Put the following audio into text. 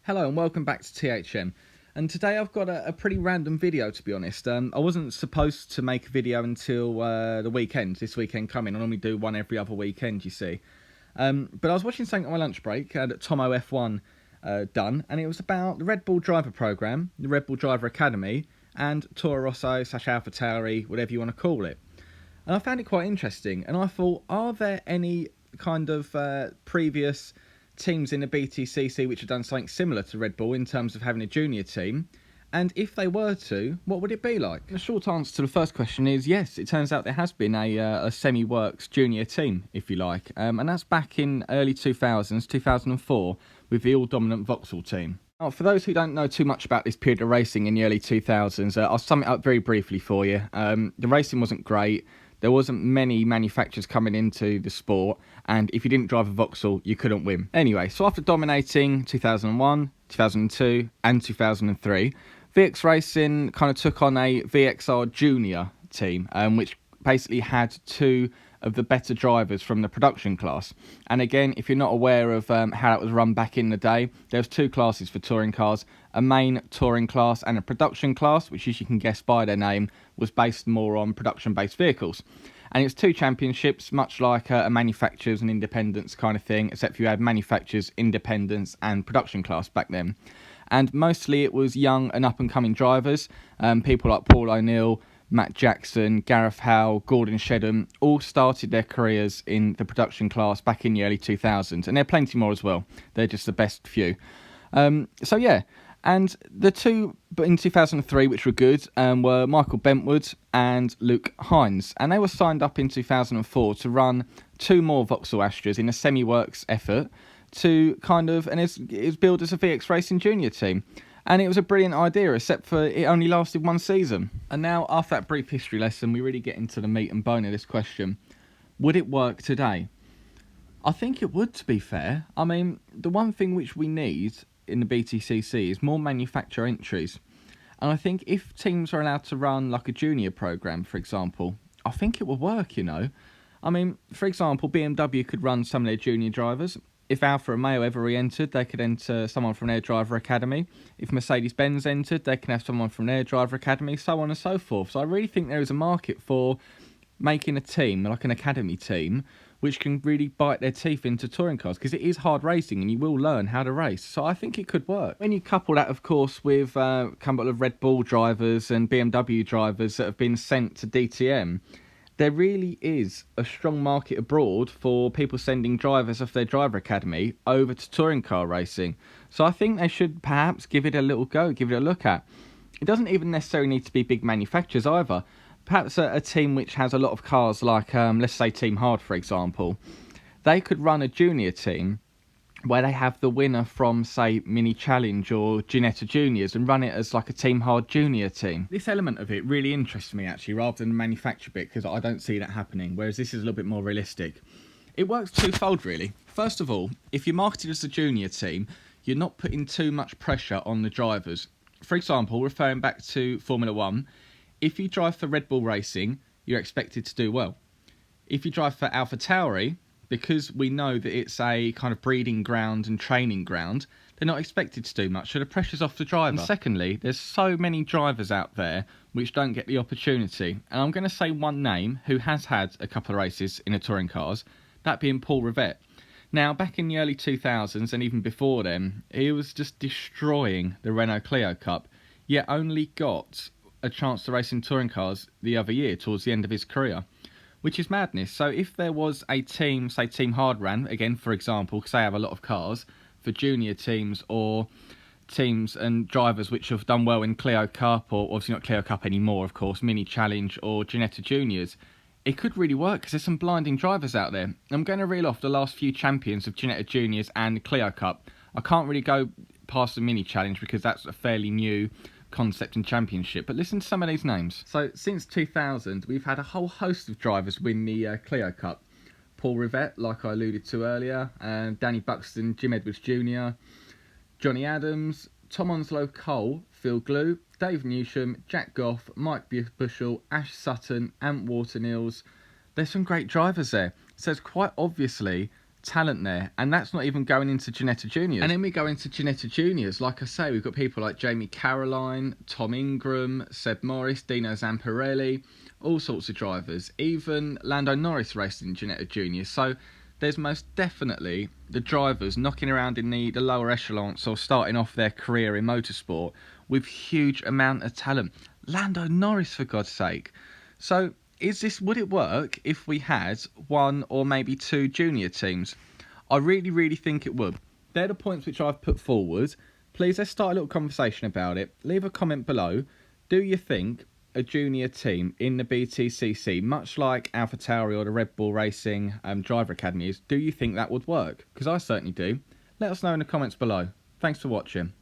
Hello and welcome back to THM. And today I've got a pretty random video, to be honest. I wasn't supposed to make a video until the weekend, this weekend coming. I normally do one every other weekend, you see. But I was watching something on my lunch break that Tomo F1 done, and it was about the Red Bull driver program, the Red Bull Driver Academy, and Toro Rosso / Alpha Tauri, whatever you want to call it. And I found it quite interesting, and I thought, are there any kind of previous teams in the BTCC which have done something similar to Red Bull in terms of having a junior team? And if they were to, what would it be like? The short answer to the first question is yes. It turns out there has been a semi-works junior team, if you like, and that's back in early 2000s, 2004, with the all-dominant Vauxhall team. Now, for those who don't know too much about this period of racing in the early 2000s, I'll sum it up very briefly for you. The racing wasn't great. There wasn't many manufacturers coming into the sport, and if you didn't drive a Vauxhall, you couldn't win. Anyway, so after dominating 2001, 2002 and 2003, VX Racing kind of took on a VXR Junior team, which basically had two of the better drivers from the production class. And again, if you're not aware of how that was run back in the day, there's two classes for touring cars, a main touring class and a production class, which, as you can guess by their name, was based more on production-based vehicles. And it's two championships, much like a manufacturers and independents kind of thing, except for you had manufacturers, independents and production class back then. And mostly it was young and up-and-coming drivers, people like Paul O'Neill, Matt Jackson, Gareth Howell, Gordon Shedham, all started their careers in the production class back in the early 2000s. And there are plenty more as well. They're just the best few. So yeah, and the two in 2003 which were good were Michael Bentwood and Luke Hines. And they were signed up in 2004 to run two more Vauxhall Astras in a semi-works effort to kind of, and it was billed as a VX Racing Junior team. And it was a brilliant idea, except for it only lasted one season. And now, after that brief history lesson, we really get into the meat and bone of this question. Would it work today? I think it would, to be fair. I mean, the one thing which we need in the BTCC is more manufacturer entries. And I think if teams are allowed to run like a junior program, for example, I think it will work, you know. I mean, for example, BMW could run some of their junior drivers. If Alfa Romeo ever re-entered, they could enter someone from their driver academy. If Mercedes-Benz entered, they can have someone from their driver academy, so on and so forth. So I really think there is a market for making a team, like an academy team, which can really bite their teeth into touring cars, because it is hard racing and you will learn how to race. So I think it could work. When you couple that, of course, with a couple of Red Bull drivers and BMW drivers that have been sent to DTM, there really is a strong market abroad for people sending drivers off their driver academy over to touring car racing. So I think they should perhaps give it a little go, give it a look at. It doesn't even necessarily need to be big manufacturers either. Perhaps a team which has a lot of cars like, let's say Team Hard, for example. They could run a junior team where they have the winner from, say, Mini Challenge or Ginetta Juniors and run it as like a Team Hard junior team. This element of it really interests me, actually, rather than the manufacture bit, because I don't see that happening, whereas this is a little bit more realistic. It works twofold, really. First of all, if you're marketed as a junior team, you're not putting too much pressure on the drivers. For example, referring back to Formula 1, if you drive for Red Bull Racing, you're expected to do well. If you drive for Alpha Tauri, because we know that it's a kind of breeding ground and training ground, they're not expected to do much, so the pressure's off the driver. And secondly, there's so many drivers out there which don't get the opportunity. And I'm going to say one name who has had a couple of races in the touring cars, that being Paul Rivett. Now, back in the early 2000s and even before then, he was just destroying the Renault Clio Cup, yet only got a chance to race in touring cars the other year towards the end of his career, which is madness. So if there was a team, say Team Hard ran, again, for example, because they have a lot of cars, for junior teams or teams and drivers which have done well in Clio Cup, or obviously not Clio Cup anymore, of course, Mini Challenge or Ginetta Juniors, it could really work because there's some blinding drivers out there. I'm going to reel off the last few champions of Ginetta Juniors and Clio Cup. I can't really go past the Mini Challenge because that's a fairly new concept and championship, but listen to some of these names. So since 2000 we've had a whole host of drivers win the Clio Cup. Paul Rivett, like I alluded to earlier, Danny Buxton, Jim Edwards Jr., Johnny Adams, Tom Onslow Cole, Phil Glue, Dave Newsham, Jack Goff, Mike Bushell, Ash Sutton, Ant Water-Nils. There's some great drivers there. So it's quite obviously talent there, and that's not even going into Ginetta Juniors. And then we go into Ginetta Juniors. Like I say, we've got people like Jamie Caroline, Tom Ingram, Seb Morris, Dino Zamparelli, all sorts of drivers. Even Lando Norris raced in Ginetta Juniors. So there's most definitely the drivers knocking around in the lower echelons or starting off their career in motorsport with huge amount of talent. Lando Norris, for God's sake. So would it work if we had one or maybe two junior teams? I really think it would. They're the points which I've put forward. Please, let's start a little conversation about it. Leave a comment below. Do you think a junior team in the BTCC, much like Alpha Tauri or the Red Bull Racing driver academies, do you think that would work? Because I certainly do. Let us know in the comments below. Thanks for watching.